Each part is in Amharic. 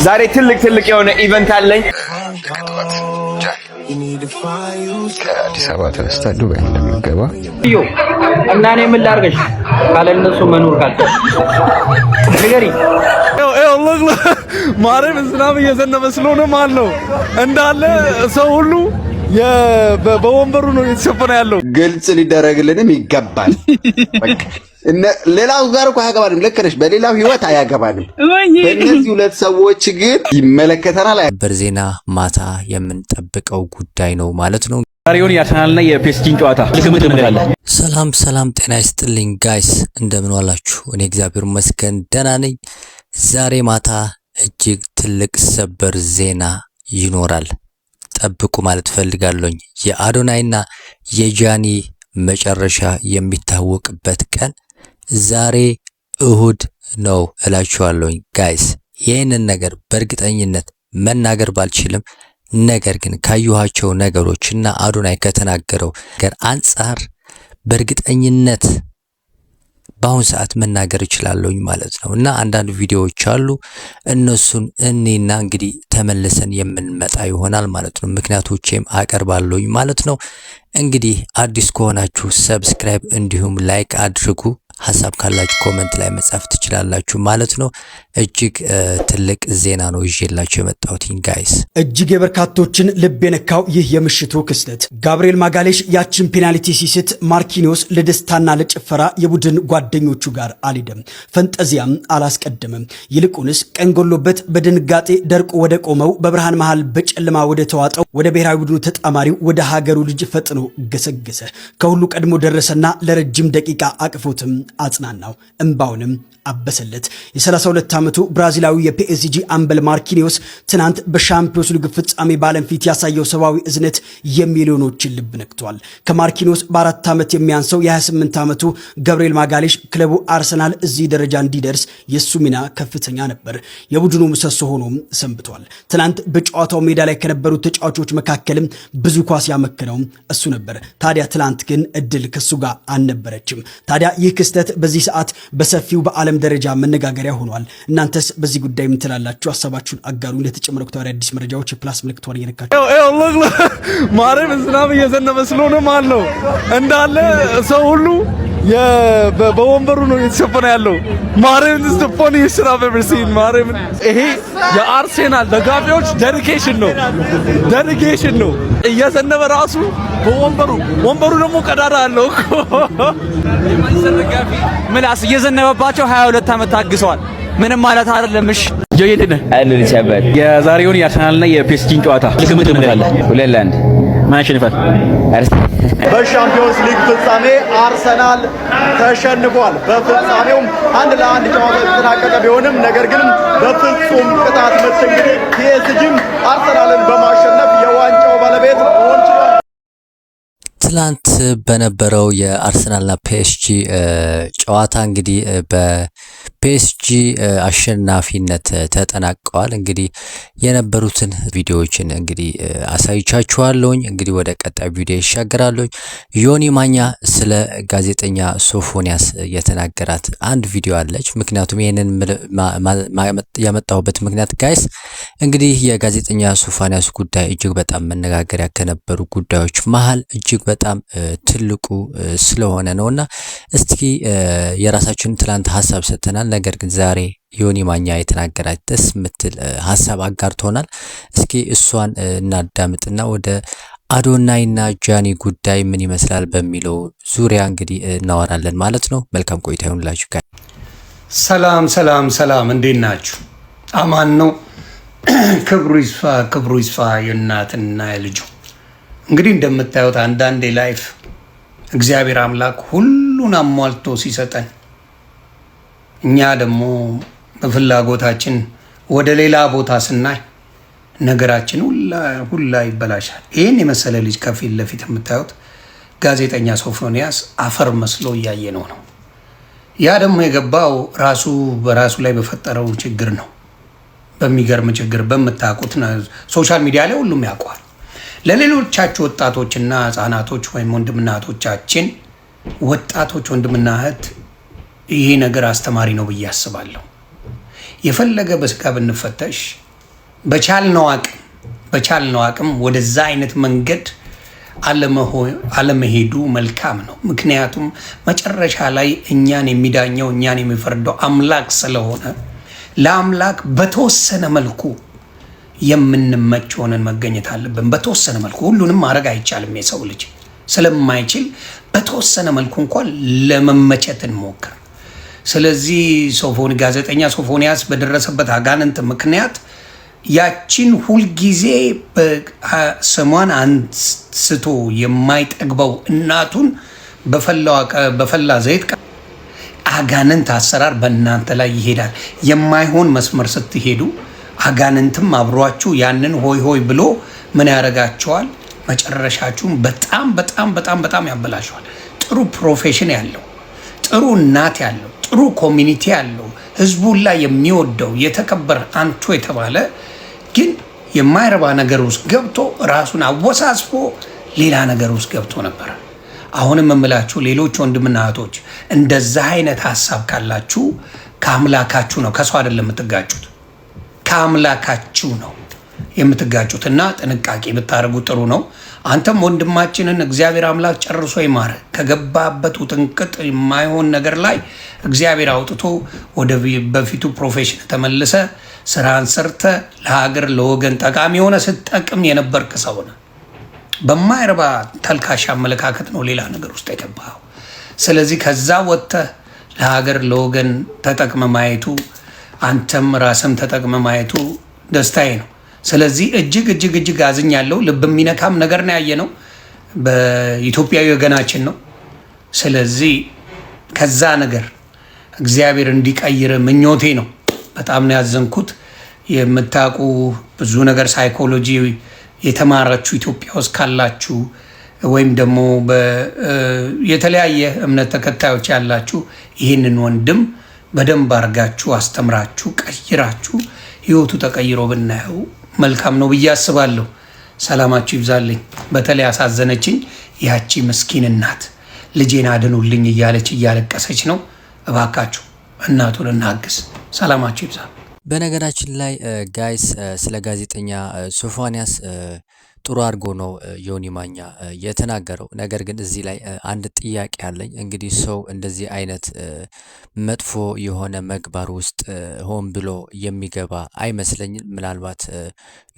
ዛሬ ትልቅ የሆነ ኢቨንት አለኝ። ከአዲስ አበባ ተነስታ ዱባይ እንደምንገባ እና እኔ ምን ላድርግሽ ካለ እነሱ መኖር ካልቻለ ንገሪ። ማርያም ዝናብ እየዘነበ ስለሆነ ማለት ነው እንዳለ ሰው ሁሉ በወንበሩ ነው የተሸፈነ ያለው። ግልጽ ሊደረግልንም ይገባል። ሌላው ጋር እኮ አያገባንም። ልክ ነሽ። በሌላው ህይወት አያገባንም። በእነዚህ ሁለት ሰዎች ግን ይመለከተናል። በርዜና ማታ የምንጠብቀው ጉዳይ ነው ማለት ነው። ዛሬውን የአርሰናልና የፒኤስጂን ጨዋታ ልክምት እንላለ። ሰላም ጤና ይስጥልኝ ጋይስ፣ እንደምን ዋላችሁ? እኔ እግዚአብሔር ይመስገን ደህና ነኝ። ዛሬ ማታ እጅግ ትልቅ ሰበር ዜና ይኖራል። ጠብቁ ማለት ፈልጋለሁኝ። የአዶናይና የጃኒ መጨረሻ የሚታወቅበት ቀን ዛሬ እሁድ ነው እላችኋለሁኝ ጋይስ። ይህንን ነገር በእርግጠኝነት መናገር ባልችልም ነገር ግን ካየኋቸው ነገሮችና አዶናይ ከተናገረው ነገር አንጻር በእርግጠኝነት በአሁን ሰዓት መናገር እችላለሁኝ ማለት ነው። እና አንዳንድ ቪዲዮዎች አሉ እነሱን እኔና እንግዲህ ተመልሰን የምንመጣ ይሆናል ማለት ነው። ምክንያቶቼም አቀርባለሁኝ ማለት ነው። እንግዲህ አዲስ ከሆናችሁ ሰብስክራይብ እንዲሁም ላይክ አድርጉ። ሐሳብ ካላችሁ ኮሜንት ላይ መጻፍ ትችላላችሁ ማለት ነው። እጅግ ትልቅ ዜና ነው ይዤላችሁ የመጣሁት ጋይስ። እጅግ የበርካቶችን ልብ የነካው ይህ የምሽቱ ክስተት ጋብሪኤል ማጋሌሽ ያችን ፔናልቲ ሲስት ማርኪኒዮስ ለደስታና ለጭፈራ የቡድን ጓደኞቹ ጋር አልሄደም፣ ፈንጠዚያም አላስቀደመም። ይልቁንስ ቀንጎሎበት በድንጋጤ ደርቆ ወደ ቆመው በብርሃን መሃል በጨለማ ወደ ተዋጠው ወደ ብሔራዊ ቡድኑ ተጣማሪው ወደ ሀገሩ ልጅ ፈጥኖ ገሰገሰ። ከሁሉ ቀድሞ ደረሰና ለረጅም ደቂቃ አቅፎትም አጽናናው፣ እንባውንም አበሰለት። የ32 ዓመቱ ብራዚላዊ የፒኤስጂ አምበል ማርኪኒዮስ ትናንት በሻምፒዮንስ ሊግ ፍጻሜ በዓለም ፊት ያሳየው ሰብአዊ እዝነት የሚሊዮኖችን ልብ ነክቷል። ከማርኪኒዮስ በ4 ዓመት የሚያንሰው የ28 ዓመቱ ጋብሪኤል ማጋሌሽ ክለቡ አርሰናል እዚህ ደረጃ እንዲደርስ የሱ ሚና ከፍተኛ ነበር። የቡድኑ ምሰሶ ሆኖም ሰንብቷል። ትናንት በጨዋታው ሜዳ ላይ ከነበሩት ተጫዋቾች መካከልም ብዙ ኳስ ያመከነው እሱ ነበር። ታዲያ ትናንት ግን እድል ከሱ ጋር አልነበረችም። ታዲያ ይህ ክስተት በዚህ ሰዓት በሰፊው በዓለም ደረጃ መነጋገሪያ ሆኗል። እናንተስ በዚህ ጉዳይ ምን ትላላችሁ? ሀሳባችሁን አጋሩ። ለተጨማሪ ወቅታዊ አዲስ መረጃዎች የፕላስ ምልክቷን እየነካችሁ ማርያም ዝናብ እየዘነበ ስለሆነ ማለት ነው እንዳለ ሰው ሁሉ በወንበሩ ነው የተሸፈነ ያለው። ማርያም is the funniest shit I've ever seen። ማርያም ይሄ የአርሰናል ደጋፊዎች ዴዲኬሽን ነው። እየዘነበ ራሱ ወንበሩ ደግሞ ቀዳዳ አለው እኮ የማንቸስተር ደጋፊ ምላስ እየዘነበባቸው 22 ዓመት ታግሰዋል። ምንም ማለት አይደለም። እሺ ጆይልነ አይደል ሲያባል የዛሬውን የአርሰናልና የፒኤስጂን ጨዋታ ልክምት እንላለ። 2-1 ማን ያሸንፋል? በሻምፒዮንስ ሊግ ፍጻሜ አርሰናል ተሸንፏል። በፍጻሜውም 1-1 ጨዋታ የተጠናቀቀ ቢሆንም ነገር ግን በፍጹም ቅጣት ምት እንግዲህ ፒኤስጂም አርሰናልን በማሸነፍ የዋንጫው ባለቤት መሆን ችሏል። ትላንት በነበረው የአርሰናልና ፒኤስጂ ጨዋታ እንግዲህ በፒኤስጂ አሸናፊነት ተጠናቀዋል። እንግዲህ የነበሩትን ቪዲዮዎችን እንግዲህ አሳይቻችኋለሁኝ። እንግዲህ ወደ ቀጣይ ቪዲዮ ይሻገራለሁኝ። ዮኒ ማኛ ስለ ጋዜጠኛ ሶፎንያስ የተናገራት አንድ ቪዲዮ አለች። ምክንያቱም ይሄንን ያመጣሁበት ምክንያት ጋይስ እንግዲህ የጋዜጠኛ ሶፎንያስ ጉዳይ እጅግ በጣም መነጋገሪያ ከነበሩ ጉዳዮች መሃል እጅግ በጣም ትልቁ ስለሆነ ነውና እስቲ የራሳችንን ትላንት ሐሳብ ሰጥተናል። ነገር ግን ዛሬ ዮኒ ማኛ የተናገራት ደስ የምትል ሐሳብ አጋርቶናል። እስኪ እሷን እናዳምጥና ወደ አዶናይና ጃኒ ጉዳይ ምን ይመስላል በሚለው ዙሪያ እንግዲህ እናወራለን ማለት ነው። መልካም ቆይታ ይሁንላችሁ። ሰላም እንዴት ናችሁ? አማን ነው። ክብሩ ይስፋ የእናትና የልጁ። እንግዲህ እንደምታዩት አንዳንዴ ላይፍ እግዚአብሔር አምላክ ሁሉን አሟልቶ ሲሰጠን እኛ ደግሞ በፍላጎታችን ወደ ሌላ ቦታ ስናይ ነገራችን ሁላ ይበላሻል። ይህን የመሰለ ልጅ ከፊት ለፊት የምታዩት ጋዜጠኛ ሶፎንያስ አፈር መስሎ እያየ ነው። ያ ደግሞ የገባው ራሱ በራሱ ላይ በፈጠረው ችግር ነው። በሚገርም ችግር በምታውቁት ሶሻል ሚዲያ ላይ ሁሉም ያውቀዋል። ለሌሎቻችሁ ወጣቶችና ህጻናቶች ወይም ወንድምና እህቶቻችን ወጣቶች ወንድምና እህት ይሄ ነገር አስተማሪ ነው ብዬ አስባለሁ። የፈለገ በስጋ ብንፈተሽ በቻልነው አቅም ወደዛ አይነት መንገድ አለመሄዱ መልካም ነው። ምክንያቱም መጨረሻ ላይ እኛን የሚዳኘው እኛን የሚፈርደው አምላክ ስለሆነ ለአምላክ በተወሰነ መልኩ የምንመች ሆነን መገኘት አለብን። በተወሰነ መልኩ ሁሉንም ማድረግ አይቻልም። የሰው ልጅ ስለማይችል በተወሰነ መልኩ እንኳን ለመመቸት እንሞክር። ስለዚህ ጋዜጠኛ ሶፎንያስ በደረሰበት አጋንንት ምክንያት ያቺን ሁልጊዜ ስሟን አንስቶ የማይጠግበው እናቱን በፈላ ዘይት አጋንንት አሰራር በእናንተ ላይ ይሄዳል። የማይሆን መስመር ስትሄዱ አጋንንትም አብሯችሁ ያንን ሆይ ሆይ ብሎ ምን ያደርጋቸዋል? መጨረሻችሁን በጣም በጣም በጣም በጣም ያበላሸዋል። ጥሩ ፕሮፌሽን ያለው፣ ጥሩ እናት ያለው፣ ጥሩ ኮሚኒቲ ያለው፣ ህዝቡን ላይ የሚወደው የተከበረ አንቱ የተባለ ግን የማይረባ ነገር ውስጥ ገብቶ ራሱን አወሳስቦ ሌላ ነገር ውስጥ ገብቶ ነበር። አሁንም የምላችሁ ሌሎች ወንድምና እህቶች እንደዛ አይነት ሀሳብ ካላችሁ ከአምላካችሁ ነው፣ ከሰው አይደለም የምትጋጩት፣ ከአምላካችሁ ነው የምትጋጩት እና ጥንቃቄ ብታደርጉ ጥሩ ነው። አንተም ወንድማችንን እግዚአብሔር አምላክ ጨርሶ ይማረ። ከገባበት ውጥንቅጥ የማይሆን ነገር ላይ እግዚአብሔር አውጥቶ ወደ በፊቱ ፕሮፌሽን ተመልሰ ስራን ሰርተ ለሀገር ለወገን ጠቃሚ የሆነ ስትጠቅም የነበርክ ሰው ነህ። በማይረባ ተልካሽ አመለካከት ነው ሌላ ነገር ውስጥ የገባው። ስለዚህ ከዛ ወጥተህ ለሀገር ለወገን ተጠቅመ ማየቱ አንተም ራስም ተጠቅመ ማየቱ ደስታዬ ነው። ስለዚህ እጅግ እጅግ እጅግ አዝኛለሁ። ልብ የሚነካም ነገር ነው ያየነው። በኢትዮጵያዊ ወገናችን ነው። ስለዚህ ከዛ ነገር እግዚአብሔር እንዲቀይር ምኞቴ ነው። በጣም ነው ያዘንኩት። የምታውቁ ብዙ ነገር ሳይኮሎጂ የተማራችሁ ኢትዮጵያ ውስጥ ካላችሁ ወይም ደግሞ የተለያየ እምነት ተከታዮች ያላችሁ ይህንን ወንድም በደንብ አድርጋችሁ አስተምራችሁ ቀይራችሁ ህይወቱ ተቀይሮ ብናየው መልካም ነው ብዬ አስባለሁ። ሰላማችሁ ይብዛልኝ። በተለይ አሳዘነችኝ ያቺ ምስኪን እናት ልጄን አድኑልኝ እያለች እያለቀሰች ነው። እባካችሁ እናቱን እናግዝ። ሰላማችሁ ይብዛ። በነገራችን ላይ ጋይስ ስለ ጋዜጠኛ ሶፎንያስ ጥሩ አድርጎ ነው ዮኒ ማኛ የተናገረው። ነገር ግን እዚህ ላይ አንድ ጥያቄ አለኝ። እንግዲህ ሰው እንደዚህ አይነት መጥፎ የሆነ መግባር ውስጥ ሆን ብሎ የሚገባ አይመስለኝም። ምናልባት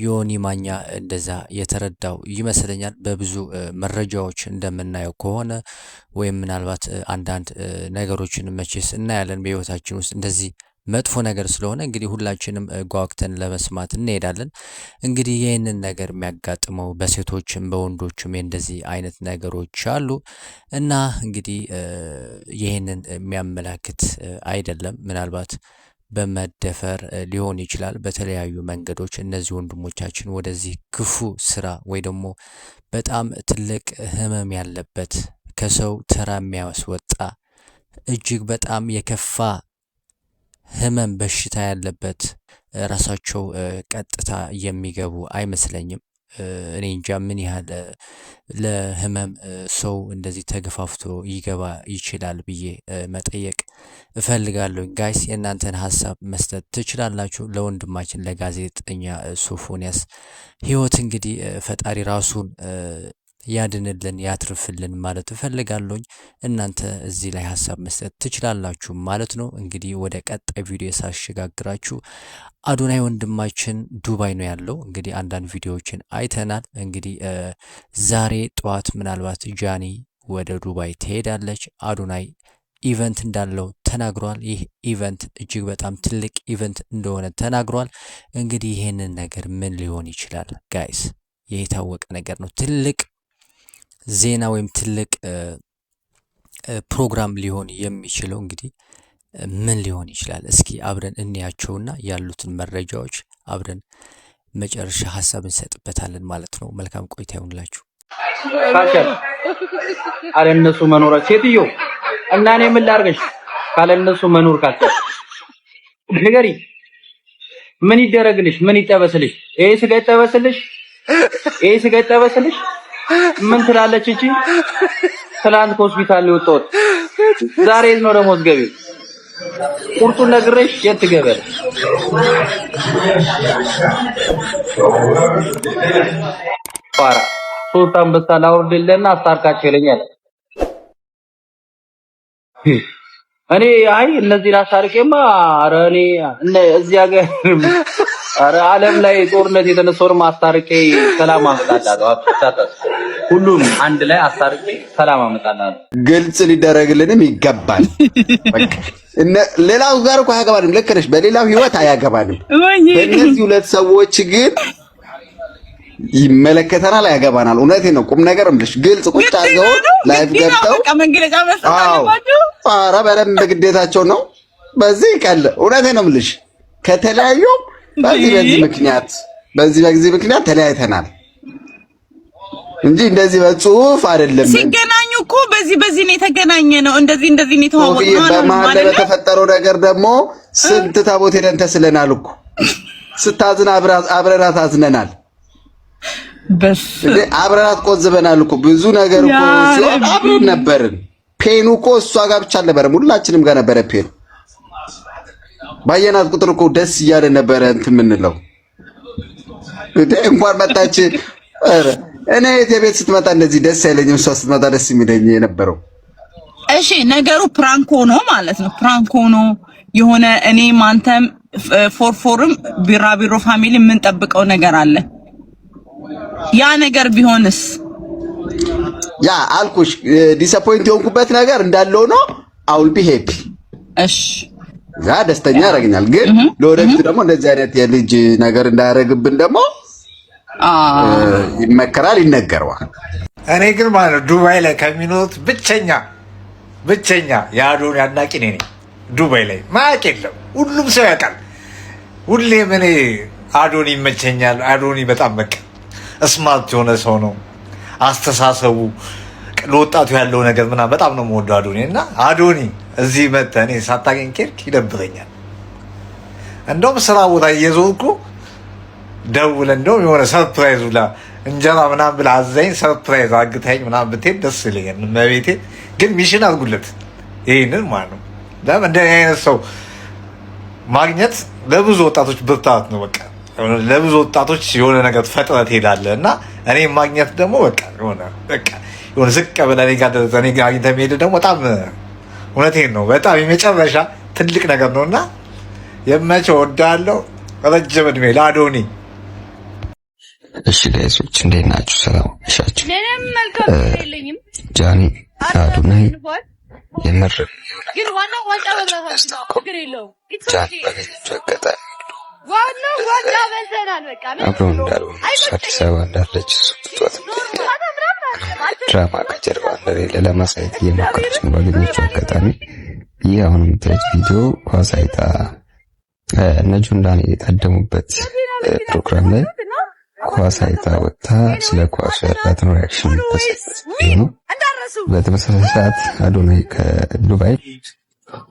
ዮኒ ማኛ እንደዛ የተረዳው ይመስለኛል። በብዙ መረጃዎች እንደምናየው ከሆነ ወይም ምናልባት አንዳንድ ነገሮችን መቼስ እናያለን በህይወታችን ውስጥ እንደዚህ መጥፎ ነገር ስለሆነ እንግዲህ ሁላችንም ጓግተን ለመስማት እንሄዳለን። እንግዲህ ይህንን ነገር የሚያጋጥመው በሴቶችም በወንዶችም እንደዚህ አይነት ነገሮች አሉ እና እንግዲህ ይህንን የሚያመላክት አይደለም። ምናልባት በመደፈር ሊሆን ይችላል። በተለያዩ መንገዶች እነዚህ ወንድሞቻችን ወደዚህ ክፉ ስራ ወይ ደግሞ በጣም ትልቅ ህመም ያለበት ከሰው ተራ የሚያስወጣ እጅግ በጣም የከፋ ህመም በሽታ ያለበት ራሳቸው ቀጥታ የሚገቡ አይመስለኝም። እኔ እንጃ ምን ያህል ለህመም ሰው እንደዚህ ተገፋፍቶ ይገባ ይችላል ብዬ መጠየቅ እፈልጋለሁ። ጋይስ የእናንተን ሀሳብ መስጠት ትችላላችሁ። ለወንድማችን ለጋዜጠኛ ሶፎንያስ ህይወት እንግዲህ ፈጣሪ ራሱን ያድንልን ያትርፍልን ማለት እፈልጋለሁ። እናንተ እዚህ ላይ ሀሳብ መስጠት ትችላላችሁ ማለት ነው። እንግዲህ ወደ ቀጣይ ቪዲዮ ሳሸጋግራችሁ አዶናይ ወንድማችን ዱባይ ነው ያለው። እንግዲህ አንዳንድ ቪዲዮዎችን አይተናል። እንግዲህ ዛሬ ጠዋት ምናልባት ጃኒ ወደ ዱባይ ትሄዳለች። አዶናይ ኢቨንት እንዳለው ተናግሯል። ይህ ኢቨንት እጅግ በጣም ትልቅ ኢቨንት እንደሆነ ተናግሯል። እንግዲህ ይህንን ነገር ምን ሊሆን ይችላል ጋይስ? ይህ የታወቀ ነገር ነው። ትልቅ ዜና ወይም ትልቅ ፕሮግራም ሊሆን የሚችለው እንግዲህ ምን ሊሆን ይችላል? እስኪ አብረን እንያቸውና ያሉትን መረጃዎች አብረን መጨረሻ ሀሳብ እንሰጥበታለን ማለት ነው። መልካም ቆይታ ይሁንላችሁ። ካለ እነሱ መኖር ሴትዮ እና እኔ ምን ላድርግሽ? ካለ እነሱ መኖር ካልቻልሽ ንገሪ። ምን ይደረግልሽ? ምን ይጠበስልሽ? ይሄ ስጋ ይጠበስልሽ? ይሄ ስጋ ይጠበስልሽ? ምን ትላለች እቺ? ትላንት ከሆስፒታል የወጣሁት ዛሬ ነው ደሞዝ ገቢ። ቁርጡን ነግሬሽ የት ትገበያለሽ? ፋራ ሶስት አንበሳ ላውርድልህና አስታርቃቸው ይለኛል። እኔ አይ እነዚህ ላስታርቄማ ኧረ እኔ እዚህ ሀገር ኧረ ዓለም ላይ ጦርነት የተነሳውን አስታርቄ ሰላም አመጣላለሁ። ሁሉም አንድ ላይ አስታርቄ ሰላም አመጣላለሁ። ግልጽ ሊደረግልንም ይገባል። ሌላው ጋር እኮ አያገባንም። ልክ ነሽ። በሌላው ህይወት አያገባንም። በእነዚህ ሁለት ሰዎች ግን ይመለከተናል፣ ያገባናል። እውነቴን ነው። ቁም ነገር እምልሽ ግልጽ ቁጭ አድርገው ላይፍ ገብተው ኧረ በደንብ ግዴታቸው ነው። በዚህ ቀለ እውነቴን ነው እምልሽ ከተለያዩ በዚህ ምክንያት ተለያይተናል እንጂ እንደዚህ በጽሁፍ አይደለም። ሲገናኙ እኮ በዚህ ነው የተገናኘ ነው። እንደዚህ ነው የተዋወቅነው። በመሀል በተፈጠረው ነገር ደግሞ ስንት ታቦት ሄደን ተስለናል እኮ። ስታዝን አብረናት አዝነናል። አብረናት ቆዝበናል እኮ። ብዙ ነገር እኮ ሲሆን አብረን ነበርን። ፔኑ እኮ እሷ ጋር ብቻ አልነበረም፣ ሁላችንም ጋር ነበረ ፔኑ። ባየናት ቁጥር እኮ ደስ እያለ ነበረ እንትን የምንለው። እንኳን መጣች። እኔ የቤት ስትመጣ እንደዚህ ደስ አይለኝም፣ እሷ ስትመጣ ደስ የሚለኝ የነበረው። እሺ ነገሩ ፕራንክ ሆኖ ማለት ነው። ፕራንክ ሆኖ የሆነ እኔም አንተም ፎርፎርም ቢራቢሮ ፋሚሊ የምንጠብቀው ነገር አለ። ያ ነገር ቢሆንስ? ያ አልኩሽ ዲስአፖይንት የሆንኩበት ነገር እንዳለው ነው። አውል ቢ ሄፒ። እሺ ያ ደስተኛ ያደርገኛል። ግን ለወደፊት ደግሞ እንደዚህ አይነት የልጅ ነገር እንዳያደርግብን ደግሞ ይመከራል፣ ይነገረዋል። እኔ ግን ማለት ዱባይ ላይ ከሚኖሩት ብቸኛ የአዶኒ አድናቂ ነኝ። ዱባይ ላይ ማያውቅ የለም፣ ሁሉም ሰው ያውቃል። ሁሌም እኔ አዶኒ ይመቸኛል። አዶኒ በጣም በቃ ስማርት የሆነ ሰው ነው። አስተሳሰቡ ለወጣቱ ያለው ነገር ምናምን በጣም ነው የምወደው አዶኒ። እና አዶኒ እዚህ መተህ እኔ ሳታገኝ ከሄድክ ይደብረኛል። እንደውም ስራ ቦታ እየዞርኩ ደውለህ እንደውም የሆነ ሰርፕራይዝ ብላ እንጀራ ምናምን ብላ አዛኝ ሰርፕራይዝ አግታኝ ምናምን ብትሄድ ደስ ይለኛል። መቤቴ ግን ሚሽን አድርጉለት ይሄንን ማለት ነው። ለምን እንደ አይነት ሰው ማግኘት ለብዙ ወጣቶች ብርታት ነው። በቃ ለብዙ ወጣቶች የሆነ ነገር ፈጥረህ ትሄዳለህ እና እኔ ማግኘት ደግሞ በቃ የሆነ ዝቅ ብለህ እኔ ጋር አግኝተህ መሄድ ደግሞ በጣም እውነቴን ነው በጣም የመጨረሻ ትልቅ ነገር ነው እና የመቼው እወድሃለሁ። ረጅም ዕድሜ ለአዶኒ። እሺ ጋይሶች እንዴት ናችሁ? ሰላም እሻችሁ። ጃኒ አዶናይ የምር ግን ዋናው ዋንጫ በላታችሁ ችግር የለውም። ጃኒ ባገኘችው አጋጣሚ አብረው እንዳሉ አዲስ አበባ እንዳለች ሱብቷት ድራማ ከጀርባ እንደሌለ ለማሳየት እየሞከረች ነው ባገኘችው አጋጣሚ። ይህ አሁን የምታዩት ቪዲዮ ኳስ አይታ እነ ጆንዳን የታደሙበት ፕሮግራም ላይ ኳስ አይታ ወጥታ ስለ ኳስ ያላትን ሪያክሽን የምታሳይበት ቪዲዮ ነው። በተመሳሳይ ሰዓት አዶናይ ከዱባይ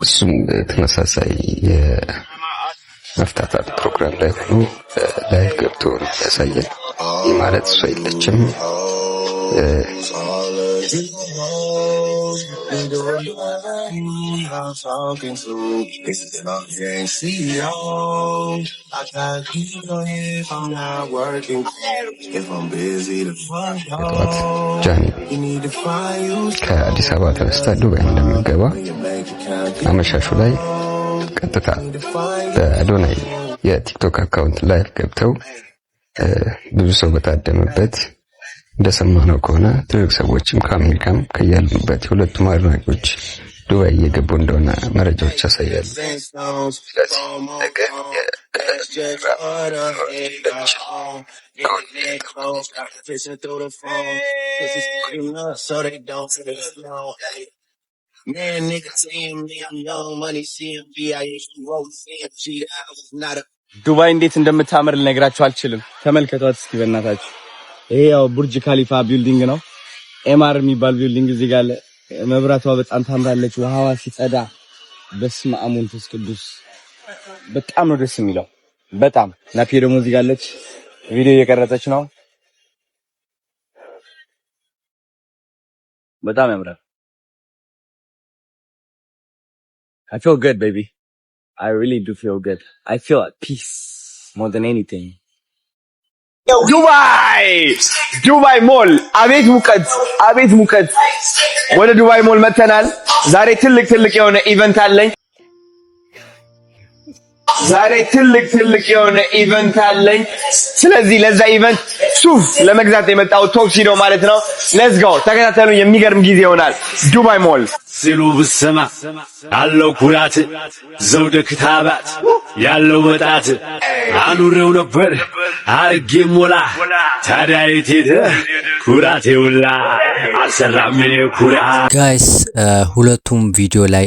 እሱም ተመሳሳይ የመፍታታት ፕሮግራም ላይ ሆኖ ላይቭ ገብቶ ያሳያል። ይህ ማለት እሷ የለችም ጃኒ ከአዲስ አበባ ተነስታ ዱባይ እንደምትገባ አመሻሹ ላይ ቀጥታ በአዶናይ የቲክቶክ አካውንት ላይቭ ገብተው ብዙ ሰው በታደመበት እንደሰማነው ከሆነ ትልቅ ሰዎችም ከአሜሪካም ከያሉበት የሁለቱም አድናቂዎች ዱባይ እየገቡ እንደሆነ መረጃዎች ያሳያሉ። ስለዚህ ነገ ዱባይ እንዴት እንደምታምር ልነግራችሁ አልችልም። ተመልከቷት እስኪ በእናታችሁ። ይሄ ያው ቡርጅ ካሊፋ ቢልዲንግ ነው። ኤምአር የሚባል ቢልዲንግ እዚህ ጋር አለ። መብራቷ በጣም ታምራለች። ውሃዋ ሲጸዳ በስመ አብ ወመንፈስ ቅዱስ በጣም ነው ደስ የሚለው። በጣም ናፊ ደግሞ እዚህ ጋር አለች፣ ቪዲዮ እየቀረጸች ነው። በጣም ያምራል። I feel good, baby. I really do feel good. I feel at peace more than anything. ዱባይ ሞል አቤት ሙቀት ወደ ዱባይ ሞል መተናል። ዛሬ ትልቅ የሆነ ኢቨንት አለኝ። ስለዚህ ለዛ ኢቨንት ሱፍ ለመግዛት የመጣው ቶክሲዶ ማለት ነው። ሌትስ ጎ ተከታተሉ። የሚገርም ጊዜ ይሆናል። ዱባይ ሞል ሲሉ ብሰማ ያለው ኩራት ዘውደ ክታባት ያለው ወጣት አኑሬው ነበር አርጌ ሞላ ታዲያ የት ሄደ ኩራቴ ውላ አልሰራም እኔ ኩራት። ጋይስ ሁለቱም ቪዲዮ ላይ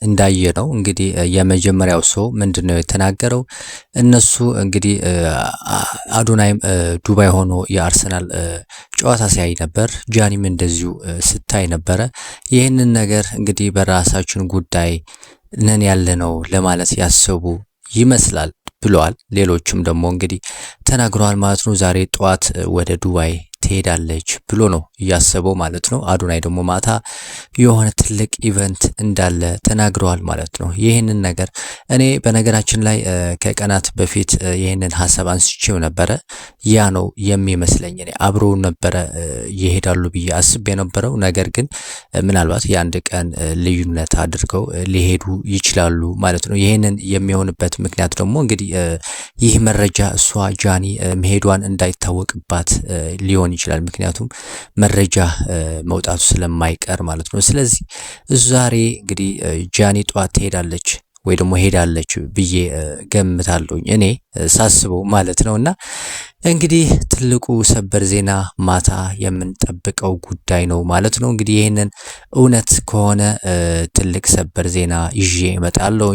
እንዳየ ነው እንግዲህ የመጀመሪያው ሰው ምንድነው የተናገረው? እነሱ እንግዲህ አዶናይም ዱባይ ሆኖ የአርሰናል ጨዋታ ሲያይ ነበር፣ ጃኒም እንደዚሁ ስታይ ነበረ። ይህንን ነገር እንግዲህ በራሳችን ጉዳይ ነን ያለነው ለማለት ያሰቡ ይመስላል ብለዋል። ሌሎችም ደግሞ እንግዲህ ተናግረዋል ማለት ነው። ዛሬ ጠዋት ወደ ዱባይ ትሄዳለች ብሎ ነው እያሰበው ማለት ነው። አዶናይ ደግሞ ማታ የሆነ ትልቅ ኢቨንት እንዳለ ተናግረዋል ማለት ነው። ይህንን ነገር እኔ በነገራችን ላይ ከቀናት በፊት ይህንን ሐሳብ አንስቼው ነበረ። ያ ነው የሚመስለኝ። እኔ አብረው ነበረ ይሄዳሉ ብዬ አስቤ የነበረው ነገር ግን ምናልባት የአንድ ቀን ልዩነት አድርገው ሊሄዱ ይችላሉ ማለት ነው። ይህንን የሚሆንበት ምክንያት ደግሞ እንግዲህ ይህ መረጃ እሷ ጃኒ መሄዷን እንዳይታወቅባት ሊሆን ይችላል። ምክንያቱም መረጃ መውጣቱ ስለማይቀር ማለት ነው። ስለዚህ ዛሬ እንግዲህ ጃኒ ጧት ትሄዳለች ወይ ደግሞ ሄዳለች ብዬ ገምታለሁ እኔ ሳስበው ማለት ነውና እንግዲህ ትልቁ ሰበር ዜና ማታ የምንጠብቀው ጉዳይ ነው ማለት ነው። እንግዲህ ይሄንን እውነት ከሆነ ትልቅ ሰበር ዜና ይዤ እመጣለሁ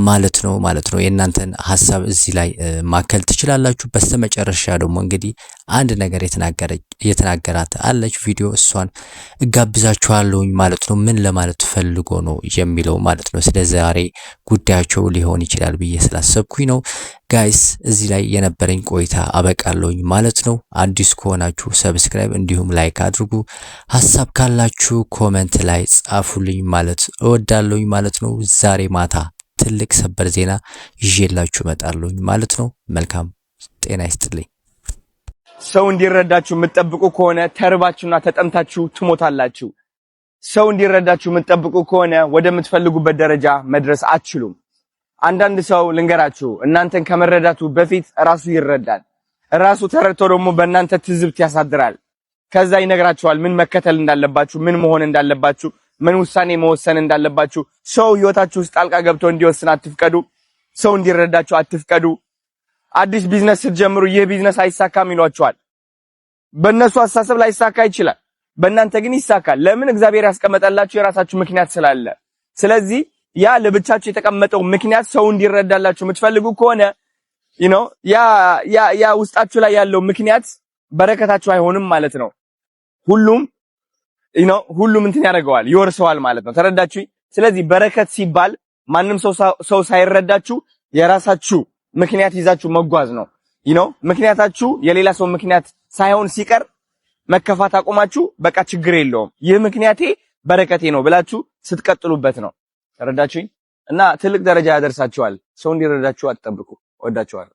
ማለት ነው። የእናንተን ሐሳብ እዚህ ላይ ማከል ትችላላችሁ። በስተመጨረሻ ደግሞ እንግዲህ አንድ ነገር የተናገራት አለች ቪዲዮ፣ እሷን እጋብዛችኋለሁ ማለት ነው። ምን ለማለት ፈልጎ ነው የሚለው ማለት ነው። ስለዚህ ዛሬ ጉዳያቸው ሊሆን ይችላል ብዬ ስላሰብኩኝ ነው። ጋይስ እዚህ ላይ የነበረኝ ቆይታ አበቃለሁ ማለት ነው። አዲስ ከሆናችሁ ሰብስክራይብ እንዲሁም ላይክ አድርጉ። ሐሳብ ካላችሁ ኮሜንት ላይ ጻፉልኝ ማለት እወዳለሁ ማለት ነው። ዛሬ ማታ ትልቅ ሰበር ዜና ይዤላችሁ እመጣለሁ ማለት ነው። መልካም ጤና ይስጥልኝ። ሰው እንዲረዳችሁ የምትጠብቁ ከሆነ ተርባችሁና ተጠምታችሁ ትሞታላችሁ። ሰው እንዲረዳችሁ የምትጠብቁ ከሆነ ወደምትፈልጉበት ደረጃ መድረስ አትችሉም። አንዳንድ ሰው ልንገራችሁ፣ እናንተን ከመረዳቱ በፊት ራሱ ይረዳል። ራሱ ተረድቶ ደግሞ በእናንተ ትዝብት ያሳድራል። ከዛ ይነግራችኋል ምን መከተል እንዳለባችሁ፣ ምን መሆን እንዳለባችሁ፣ ምን ውሳኔ መወሰን እንዳለባችሁ። ሰው ህይወታችሁ ውስጥ ጣልቃ ገብቶ እንዲወስን አትፍቀዱ። ሰው እንዲረዳችሁ አትፍቀዱ። አዲስ ቢዝነስ ስትጀምሩ ይህ ቢዝነስ አይሳካም ይሏችኋል። በእነሱ አስተሳሰብ ላይ ይሳካ ይችላል፣ በእናንተ ግን ይሳካል። ለምን? እግዚአብሔር ያስቀመጠላችሁ የራሳችሁ ምክንያት ስላለ። ስለዚህ ያ ለብቻችሁ የተቀመጠው ምክንያት ሰው እንዲረዳላችሁ የምትፈልጉ ከሆነ ያ ውስጣችሁ ላይ ያለው ምክንያት በረከታችሁ አይሆንም ማለት ነው። ሁሉም እንትን ያደርገዋል፣ ይወርሰዋል ማለት ነው። ተረዳችሁ? ስለዚህ በረከት ሲባል ማንም ሰው ሳይረዳችሁ የራሳችሁ ምክንያት ይዛችሁ መጓዝ ነው። ምክንያታችሁ የሌላ ሰው ምክንያት ሳይሆን ሲቀር መከፋት አቆማችሁ፣ በቃ ችግር የለውም ይህ ምክንያቴ በረከቴ ነው ብላችሁ ስትቀጥሉበት ነው። ተረዳችሁኝ? እና ትልቅ ደረጃ ያደርሳችኋል። ሰው እንዲረዳችሁ አትጠብቁ። ወዳችኋለሁ።